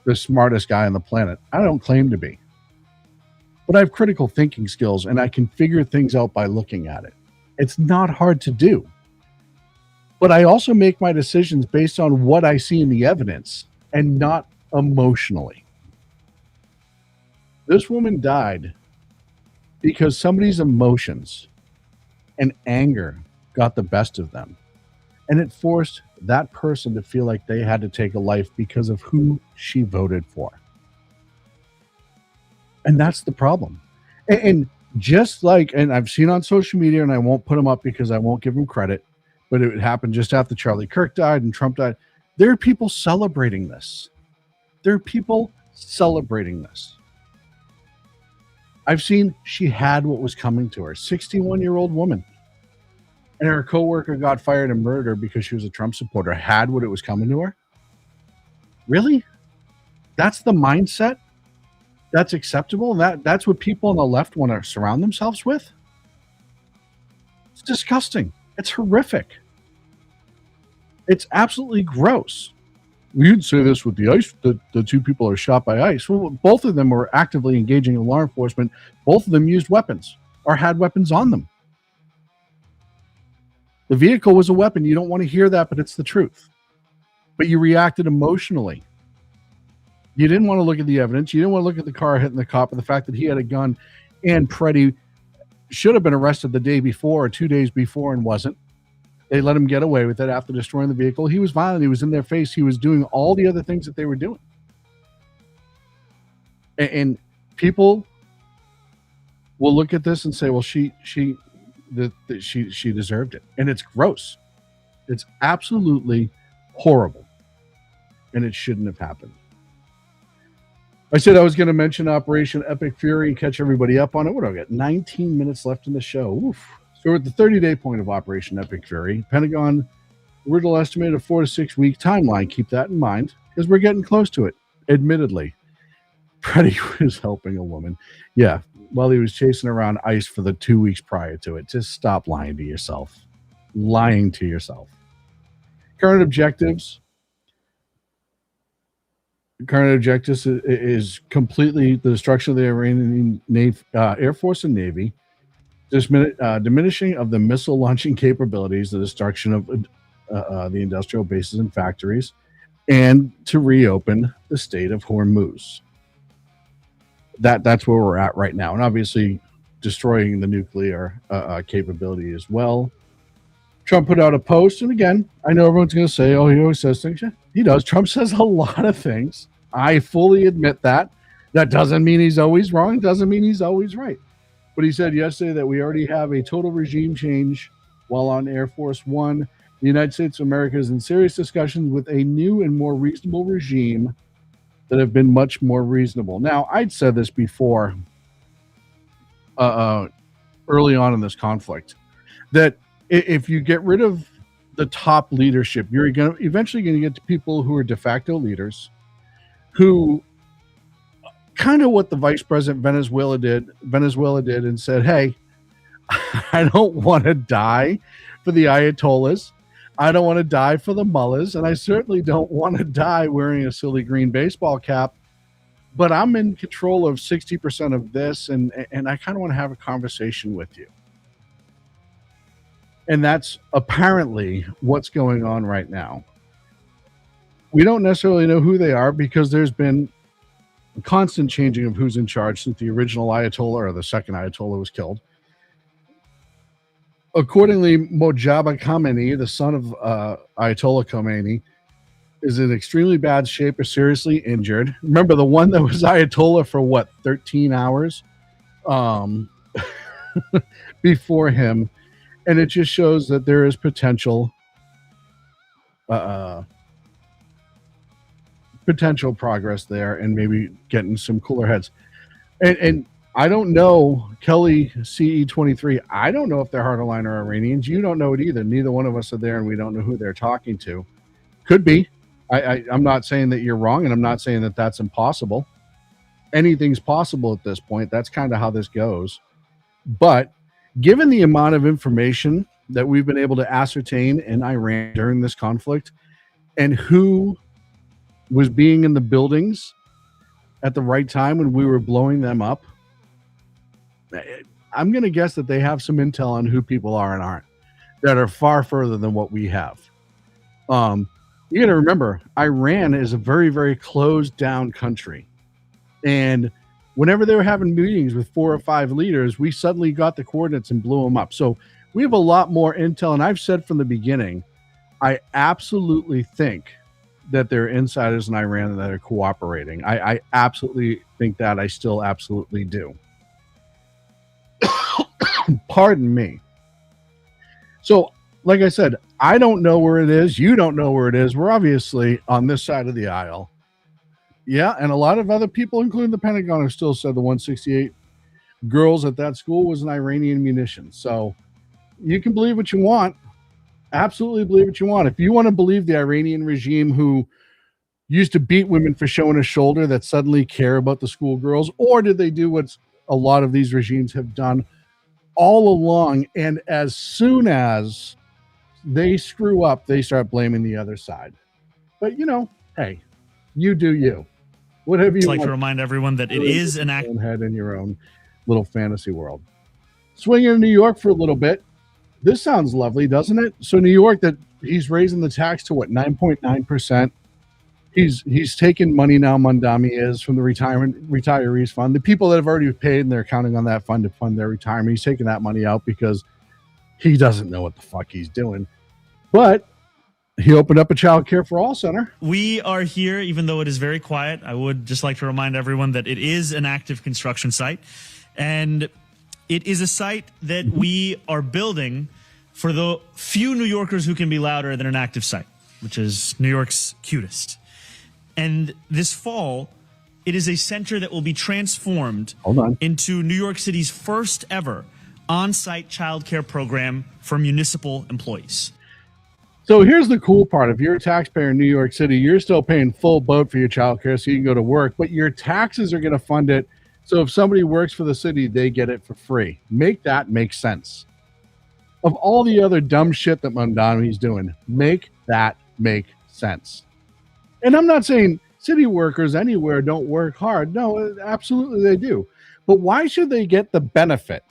the smartest guy on the planet. I don't claim to be. But I have critical thinking skills, and I can figure things out by looking at it. It's not hard to do. But I also make my decisions based on what I see in the evidence and not emotionally. This woman died because somebody's emotions and anger got the best of them. And it forced that person to feel like they had to take a life because of who she voted for. And that's the problem. And just like, and I've seen on social media, and I won't put them up because I won't give them credit, but it happened just after Charlie Kirk died and Trump died. There are people celebrating this. There are people celebrating this. I've seen she had what was coming to her. 61-year-old woman. And her coworker got fired and murdered because she was a Trump supporter. Had what it was coming to her? Really? That's the mindset? That's acceptable? That's what people on the left want to surround themselves with? It's disgusting. It's horrific. It's absolutely gross. You'd say this with the ICE, the two people are shot by ICE. Well, both of them were actively engaging in law enforcement. Both of them used weapons or had weapons on them. The vehicle was a weapon. You don't want to hear that, but it's the truth. But you reacted emotionally. You didn't want to look at the evidence. You didn't want to look at the car hitting the cop and the fact that he had a gun, and Preddy should have been arrested the day before or 2 days before and wasn't. They let him get away with it after destroying the vehicle. He was violent. He was in their face. He was doing all the other things that they were doing. And people will look at this and say, well, she deserved it. And it's gross. It's absolutely horrible. And it shouldn't have happened. I said I was going to mention Operation Epic Fury and catch everybody up on it. What do I got? 19 minutes left in the show. Oof. So we're at the 30-day point of Operation Epic Fury. Pentagon original estimate of 4 to 6 week timeline. Keep that in mind because we're getting close to it. Admittedly, Preddy was helping a woman. Yeah, while he was chasing around ICE for the 2 weeks prior to it. Just stop lying to yourself. Lying to yourself. Current objectives is completely the destruction of the Iranian Air Force and Navy, diminishing of the missile launching capabilities, the destruction of the industrial bases and factories, and to reopen the Strait of Hormuz. That's where we're at right now. And obviously destroying the nuclear capability as well. Trump put out a post, and again, I know everyone's going to say, oh, he always says things. Yeah, he does. Trump says a lot of things. I fully admit that. That doesn't mean he's always wrong. Doesn't mean he's always right. But he said yesterday that we already have a total regime change while on Air Force One. The United States of America is in serious discussions with a new and more reasonable regime that have been much more reasonable. Now, I'd said this before early on in this conflict, that if you get rid of the top leadership, you're eventually going to get to people who are de facto leaders, who kind of what the vice president Venezuela did and said, hey, I don't want to die for the Ayatollahs. I don't want to die for the mullahs. And I certainly don't want to die wearing a silly green baseball cap. But I'm in control of 60% of this. And I kind of want to have a conversation with you. And that's apparently what's going on right now. We don't necessarily know who they are because there's been a constant changing of who's in charge since the original Ayatollah or the second Ayatollah was killed. Accordingly, Mojtaba Khamenei, the son of Ayatollah Khomeini, is in extremely bad shape or seriously injured. Remember, the one that was Ayatollah for 13 hours before him. And it just shows that there is potential progress there and maybe getting some cooler heads. And I don't know, Kelly CE23, I don't know if they're Hardline or Iranians. You don't know it either. Neither one of us are there, and we don't know who they're talking to. Could be. I'm not saying that you're wrong, and I'm not saying that that's impossible. Anything's possible at this point. That's kind of how this goes. But given the amount of information that we've been able to ascertain in Iran during this conflict and who was being in the buildings at the right time when we were blowing them up, I'm going to guess that they have some intel on who people are and aren't that are far further than what we have. You got to remember, Iran is a very, very closed down country. And whenever they were having meetings with 4 or 5 leaders, we suddenly got the coordinates and blew them up. So we have a lot more intel. And I've said from the beginning, I absolutely think that there are insiders in Iran that are cooperating. I absolutely think that. I still absolutely do. Pardon me. So, like I said, I don't know where it is. You don't know where it is. We're obviously on this side of the aisle. Yeah, and a lot of other people, including the Pentagon, have still said the 168 girls at that school was an Iranian munition. So you can believe what you want. Absolutely believe what you want. If you want to believe the Iranian regime who used to beat women for showing a shoulder that suddenly care about the schoolgirls, or did they do what a lot of these regimes have done all along, and as soon as they screw up, they start blaming the other side? But, hey, you do you. Whatever you want. I'd like to remind everyone that it is an act. Head in your own little fantasy world. Swinging in New York for a little bit. This sounds lovely, doesn't it? So New York, that he's raising the tax to what, 9.9%. He's taken money now, Mondami is, from the retirees fund. The people that have already paid and they're counting on that fund to fund their retirement. He's taking that money out because he doesn't know what the fuck he's doing. But he opened up a child care for all center. We are here, even though it is very quiet. I would just like to remind everyone that it is an active construction site. And it is a site that we are building for the few New Yorkers who can be louder than an active site, which is New York's cutest. And this fall, it is a center that will be transformed into New York City's first ever on-site childcare program for municipal employees. So here's the cool part. If you're a taxpayer in New York City, you're still paying full boat for your childcare so you can go to work, but your taxes are going to fund it. So if somebody works for the city, they get it for free. Make that make sense. Of all the other dumb shit that Mondami's doing, make that make sense. And I'm not saying city workers anywhere don't work hard. No, absolutely they do. But why should they get the benefit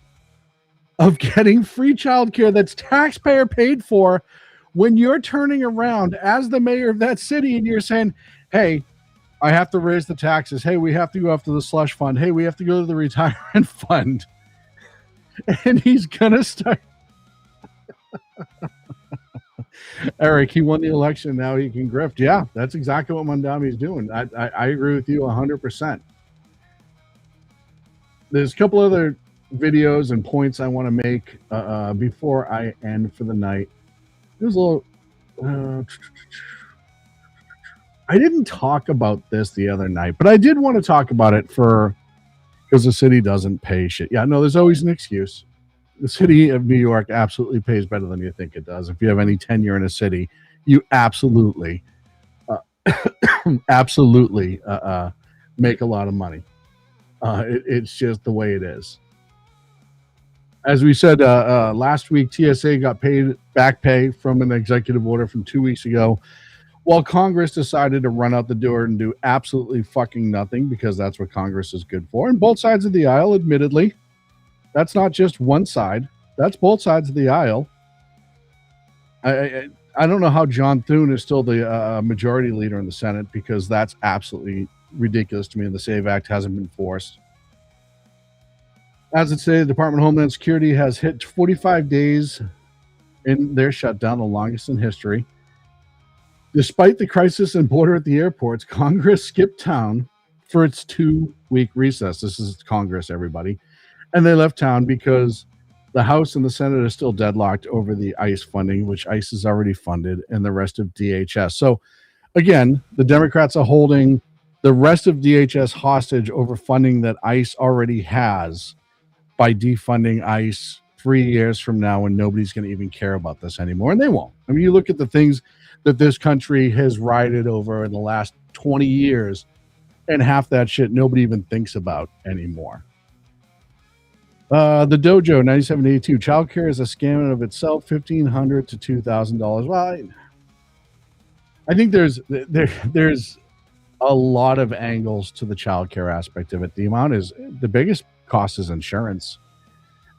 of getting free childcare that's taxpayer paid for when you're turning around as the mayor of that city and you're saying, hey, I have to raise the taxes. Hey, we have to go after the slush fund. Hey, we have to go to the retirement fund. And he's going to start. Eric, he won the election. Now he can grift. Yeah, that's exactly what Mondami's doing. I agree with you 100%. There's a couple other videos and points I want to make before I end for the night. There's a little... I didn't talk about this the other night, but I did want to talk about it because the city doesn't pay shit. Yeah, no, there's always an excuse. The city of New York absolutely pays better than you think it does. If you have any tenure in a city, you absolutely make a lot of money. It's just the way it is. As we said last week, TSA got paid back pay from an executive order from 2 weeks ago, while Congress decided to run out the door and do absolutely fucking nothing, because that's what Congress is good for. And both sides of the aisle, admittedly, that's not just one side. That's both sides of the aisle. I don't know how John Thune is still the majority leader in the Senate, because that's absolutely ridiculous to me. The SAVE Act hasn't been forced. As it says, the Department of Homeland Security has hit 45 days in their shutdown, the longest in history. Despite the crisis and border at the airports, Congress skipped town for its 2-week recess. This is Congress, everybody. And they left town because the House and the Senate are still deadlocked over the ICE funding, which ICE has already funded, and the rest of DHS. So, again, the Democrats are holding the rest of DHS hostage over funding that ICE already has by defunding ICE 3 years from now, when nobody's going to even care about this anymore. And they won't. I mean, you look at the things that this country has rioted over in the last 20 years, and half that shit nobody even thinks about anymore. The Dojo 9782, childcare is a scam in of itself, $1,500 to $2,000. Well, I think there's a lot of angles to the childcare aspect of it. The biggest cost is insurance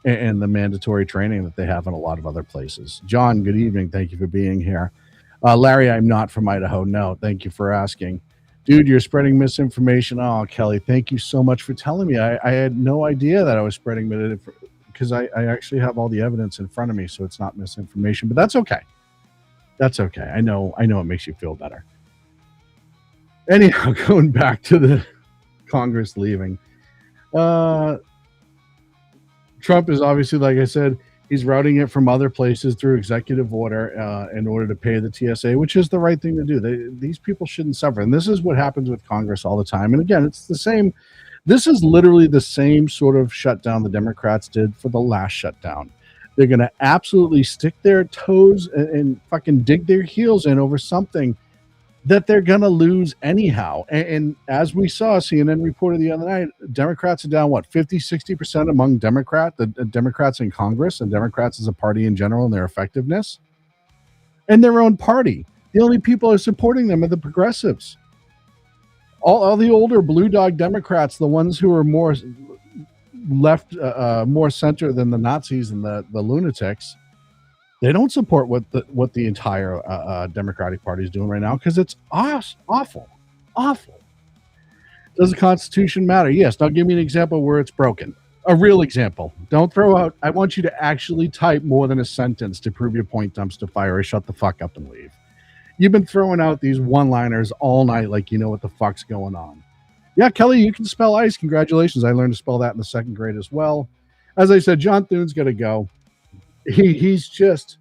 and the mandatory training that they have in a lot of other places. John, good evening. Thank you for being here. Larry, I'm not from Idaho. No, thank you for asking. Dude, you're spreading misinformation. Oh, Kelly, thank you so much for telling me. I had no idea that I was spreading it because I actually have all the evidence in front of me, so it's not misinformation. But that's okay. That's okay. I know it makes you feel better. Anyhow, going back to the Congress leaving. Trump is obviously, like I said, he's routing it from other places through executive order in order to pay the TSA, which is the right thing to do. These people shouldn't suffer. And this is what happens with Congress all the time. And again, it's the same. This is literally the same sort of shutdown the Democrats did for the last shutdown. They're going to absolutely stick their toes and fucking dig their heels in over something that they're going to lose anyhow. And as we saw, CNN reported the other night, Democrats are down, 50, 60% among the Democrats in Congress and Democrats as a party in general and their effectiveness. And their own party. The only people who are supporting them are the progressives. All the older blue dog Democrats, the ones who are more left, more center than the Nazis and the lunatics, they don't support what the entire Democratic Party is doing right now because it's awful. Does the Constitution matter? Yes. Now give me an example where it's broken. A real example. Don't throw out. I want you to actually type more than a sentence to prove your point, dumpster fire, or shut the fuck up and leave. You've been throwing out these one-liners all night like you know what the fuck's going on. Yeah, Kelly, you can spell ice. Congratulations. I learned to spell that in the second grade as well. As I said, John Thune's got to go. He's just...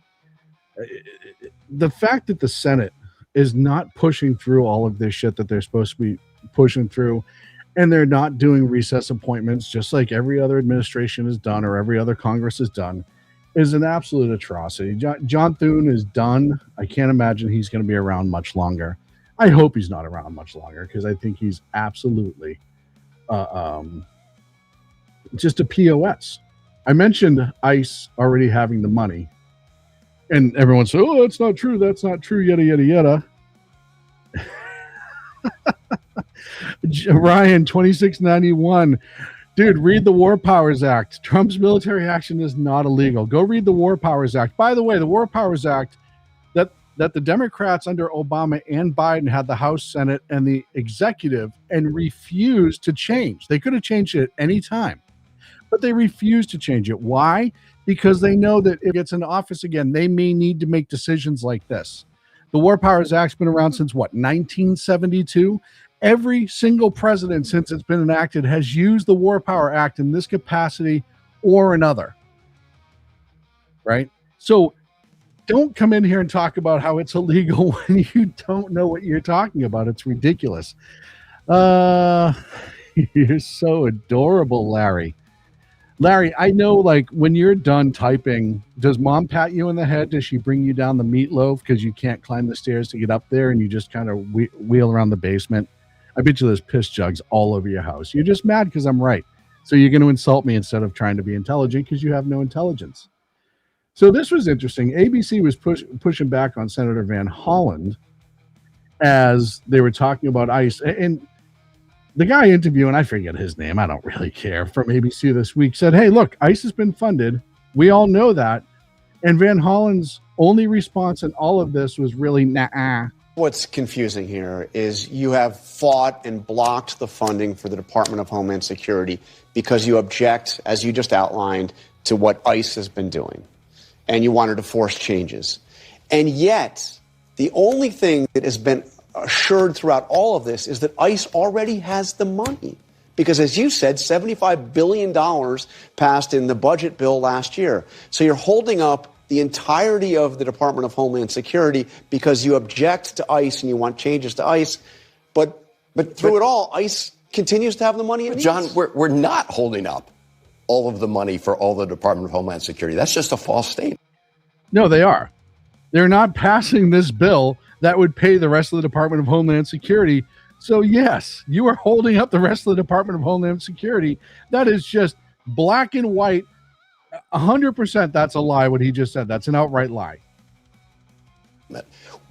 The fact that the Senate is not pushing through all of this shit that they're supposed to be pushing through, and they're not doing recess appointments just like every other administration has done or every other Congress has done, is an absolute atrocity. John Thune is done. I can't imagine he's going to be around much longer. I hope he's not around much longer because I think he's absolutely just a POS. I mentioned ICE already having the money, and everyone said, "Oh, that's not true. That's not true." Yada yada yada. Ryan 2691, dude, read the War Powers Act. Trump's military action is not illegal. Go read the War Powers Act. By the way, the War Powers Act that the Democrats under Obama and Biden had the House, Senate, and the executive and refused to change. They could have changed it at any time, but they refused to change it. Why? Because they know that if it gets in office again, they may need to make decisions like this. The War Powers Act's been around since 1972? Every single president since it's been enacted has used the War Power Act in this capacity or another. Right? So don't come in here and talk about how it's illegal when you don't know what you're talking about. It's ridiculous. You're so adorable, Larry. Larry, I know, like, when you're done typing, does mom pat you in the head? Does she bring you down the meatloaf because you can't climb the stairs to get up there and you just kind of wheel around the basement? I bet you there's piss jugs all over your house. You're just mad because I'm right. So you're going to insult me instead of trying to be intelligent because you have no intelligence. So this was interesting. ABC was pushing back on Senator Van Hollen as they were talking about ICE. And the guy interviewing, I forget his name, I don't really care, from ABC this week said, hey, look, ICE has been funded. We all know that. And Van Hollen's only response in all of this was really, nah. What's confusing here is you have fought and blocked the funding for the Department of Homeland Security because you object, as you just outlined, to what ICE has been doing. And you wanted to force changes. And yet, the only thing that has been assured throughout all of this is that ICE already has the money. Because as you said, $75 billion passed in the budget bill last year. So you're holding up the entirety of the Department of Homeland Security because you object to ICE and you want changes to ICE. But through it all, ICE continues to have the money it needs. John, we're not holding up all of the money for all the Department of Homeland Security. That's just a false statement. No, they are. They're not passing this bill that would pay the rest of the Department of Homeland Security. So, yes, you are holding up the rest of the Department of Homeland Security. That is just black and white. 100% that's a lie, what he just said. That's an outright lie.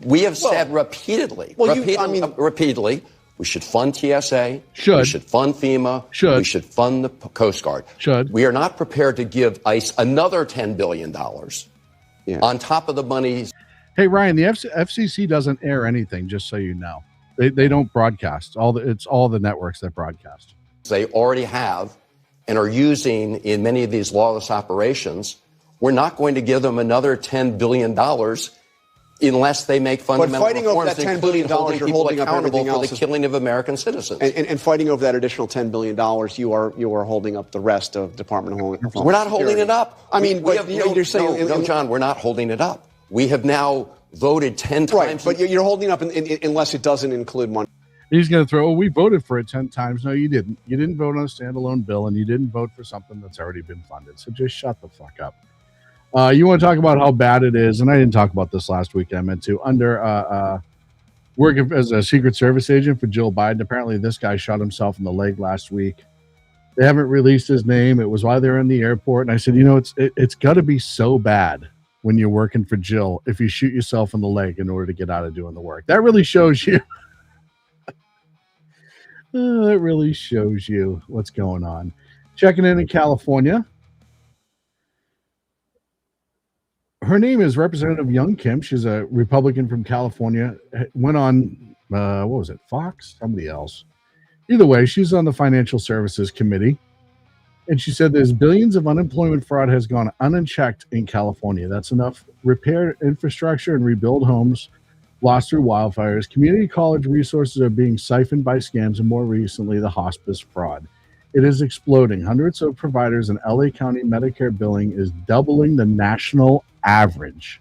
We have said repeatedly, repeatedly, we should fund TSA. We should fund FEMA. We should fund the Coast Guard. We are not prepared to give ICE another $10 billion on top of the money. Hey, Ryan, the FCC doesn't air anything, just so you know. They don't broadcast. It's all the networks that broadcast. They already have and are using in many of these lawless operations. We're not going to give them another $10 billion unless they make fundamental fighting over reforms, that $10 including billion, holding you're people holding up accountable everything for else the killing of American citizens. And fighting over that additional $10 billion, you are holding up the rest of Department of Homeland Security. We're not holding it up. I mean, you're saying... No, John, we're not holding it up. We have now voted 10 times. Right, but you're holding up unless it doesn't include money. He's going to throw, we voted for it 10 times. No, you didn't. You didn't vote on a standalone bill, and you didn't vote for something that's already been funded. So just shut the fuck up. You want to talk about how bad it is, and I didn't talk about this last week. I meant to. Under working as a Secret Service agent for Jill Biden, apparently this guy shot himself in the leg last week. They haven't released his name. It was while they were in the airport, and I said, it's got to be so bad when you're working for Jill if you shoot yourself in the leg in order to get out of doing the work. That really shows you. It really shows you what's going on. Checking in California. Her name is Representative Young Kim. She's a Republican from California. Went on, what was it, Fox? Somebody else. Either way, she's on the Financial Services Committee. And she said there's billions of unemployment fraud has gone unchecked in California. That's enough repair infrastructure and rebuild homes lost through wildfires. Community college resources are being siphoned by scams, and more recently, the hospice fraud. It is exploding. Hundreds of providers in LA County Medicare billing is doubling the national average.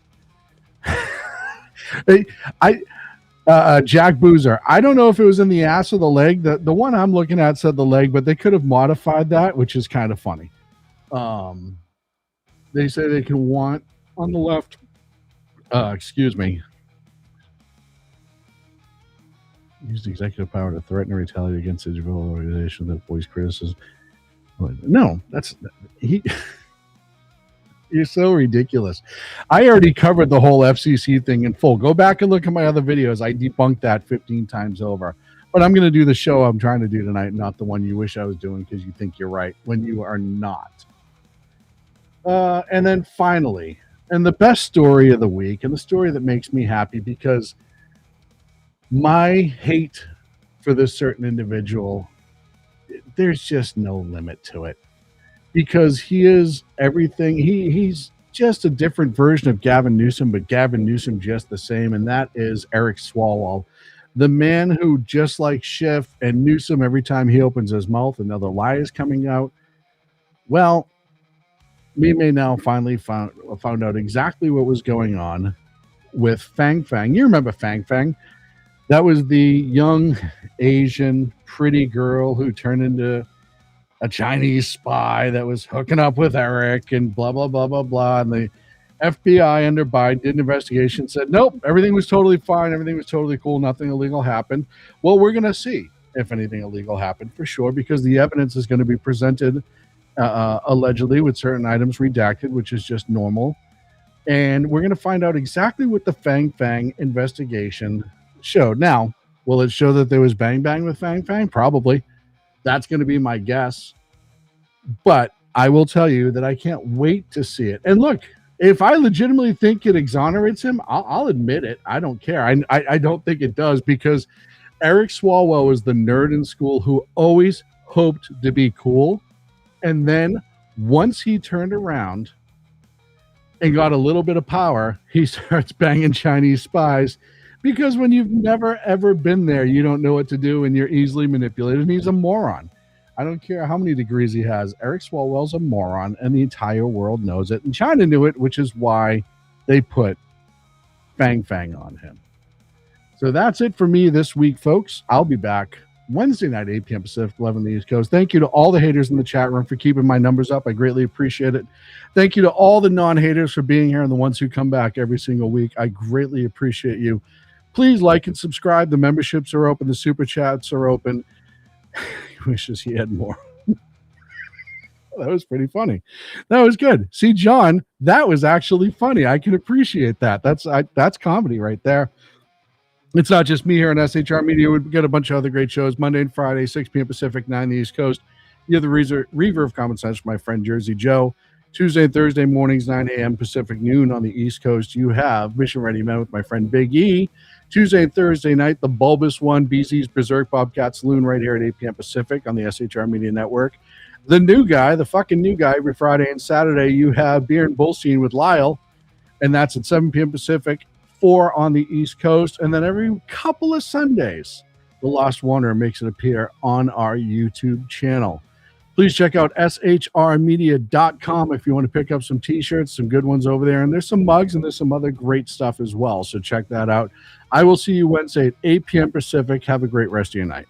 Jack Boozer. I don't know if it was in the ass or the leg. The one I'm looking at said the leg, but they could have modified that, which is kind of funny. They say they can want on the left. Excuse me. Used executive power to threaten or retaliate against individual organizations that voice criticism. No, you're so ridiculous. I already covered the whole FCC thing in full. Go back and look at my other videos. I debunked that 15 times over. But I'm going to do the show I'm trying to do tonight, not the one you wish I was doing because you think you're right when you are not. And then finally, and the best story of the week, and the story that makes me happy because my hate for this certain individual, there's just no limit to it. Because he is everything. He's just a different version of Gavin Newsom, but Gavin Newsom just the same, and that is Eric Swallwell. The man who, just like Schiff and Newsom, every time he opens his mouth, another lie is coming out. Well, we may now finally found out exactly what was going on with Fang Fang. You remember Fang Fang? That was the young Asian pretty girl who turned into a Chinese spy that was hooking up with Eric and blah, blah, blah, blah, blah. And the FBI under Biden did an investigation, said, nope, everything was totally fine. Everything was totally cool. Nothing illegal happened. Well, we're going to see if anything illegal happened for sure, because the evidence is going to be presented allegedly with certain items redacted, which is just normal. And we're going to find out exactly what the Fang Fang investigation showed. Now, will it show that there was bang bang with Fang Fang? Probably. That's going to be my guess. But I will tell you that I can't wait to see it. And look, if I legitimately think it exonerates him, I'll admit it. I don't care. I don't think it does, because Eric Swalwell was the nerd in school who always hoped to be cool. And then once he turned around and got a little bit of power, he starts banging Chinese spies. Because when you've never, ever been there, you don't know what to do and you're easily manipulated. And he's a moron. I don't care how many degrees he has. Eric Swalwell's a moron, and the entire world knows it. And China knew it, which is why they put Fang Fang on him. So that's it for me this week, folks. I'll be back Wednesday night, 8 p.m. Pacific, 11 on the East Coast. Thank you to all the haters in the chat room for keeping my numbers up. I greatly appreciate it. Thank you to all the non-haters for being here and the ones who come back every single week. I greatly appreciate you. Please like and subscribe. The memberships are open. The super chats are open. He wishes he had more. That was pretty funny. That was good. See, John, that was actually funny. I can appreciate that. That's comedy right there. It's not just me here on SHR Media. We get a bunch of other great shows Monday and Friday, 6 p.m. Pacific, 9 the East Coast. You have the Reaver of Common Sense from my friend Jersey Joe. Tuesday and Thursday mornings, 9 a.m. Pacific, noon on the East Coast. You have Mission Ready Men with my friend Big E. Tuesday and Thursday night, the bulbous one, BZ's Berserk Bobcat Saloon, right here at 8 p.m. Pacific on the SHR Media Network. The new guy, the fucking new guy, every Friday and Saturday, you have Beer and Bull Scene with Lyle, and that's at 7 p.m. Pacific, 4 on the East Coast. And then every couple of Sundays, The Lost Wonder makes it appear on our YouTube channel. Please check out shrmedia.com if you want to pick up some t-shirts, some good ones over there. And there's some mugs and there's some other great stuff as well. So check that out. I will see you Wednesday at 8 p.m. Pacific. Have a great rest of your night.